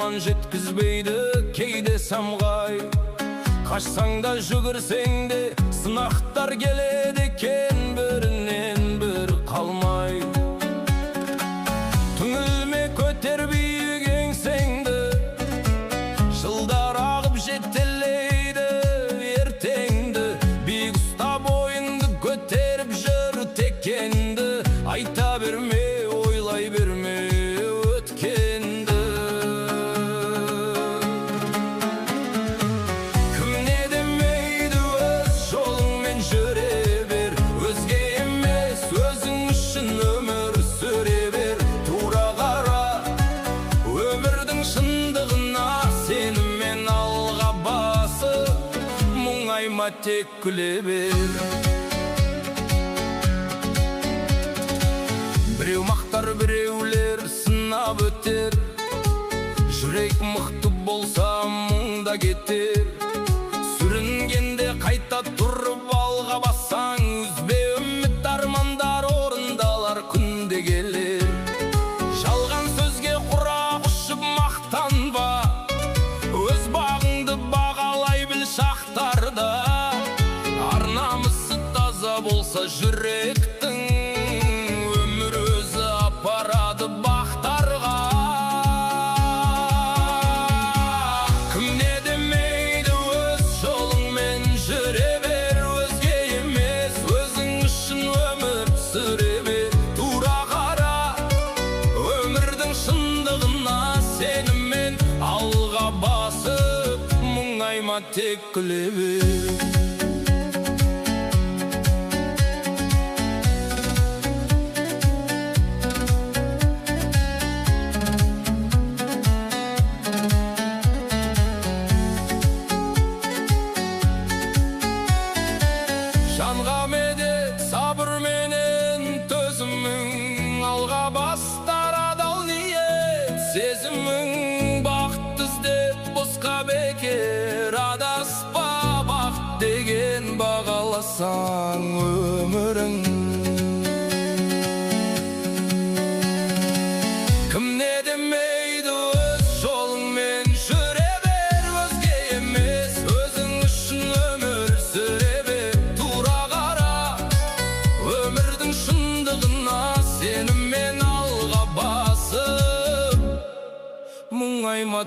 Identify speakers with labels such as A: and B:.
A: арман жеткізбейді кейде самғай. Қашсаң да жүгірсең де сынақтар келеді екен, бірінен бір қалмай. Түңілме, көтер биік еңсеңді, жылдар ағып жетелейді ертеңді. Биік ұста бойыңды көтеріп жүр текенді, айта берме, ойлай берме өткенді. Кімне демейді өз жолыңмен жүре бер, өзге емес өзің үшін өмір сүре бер. Тура қара өмірдің шындығына, сеніммен алға басып, мұңайма, тек күле бер. Біреу мақтар, біреулер сынап өтер, жүрек мықты болса мұңда кетер. Сүрінгенде қайта тұрып алға бассаң, үзбе үміт, армандар орындалар күнде келер. Жалған сөзге құрақ ұшып мақтанба, өз бағыңды бағалай біл шақтарда. Ар-намысы таза болса жүректің, өмір өзі апарады бақтарға. Кімне демейді өз жолыңмен жүре бер, өзге емес өзің үшін өмір сүре бер. Тура қара өмірдің шындығына, сеніммен алға басып, мұңайма, тек күле бер. Жанға медет сабырменен төзімің, алға бастар адал ниет сезімің. Бақыт іздеп босқа бекер адаспа, бақыт деген бағаласаң өмірің. Кімне демейді өз жолыңмен жүре бер, өзге емес өзің үшін өмір сүре бер. Тура қара өмірдің шындығына, сеніммен алға басып, мұңайма.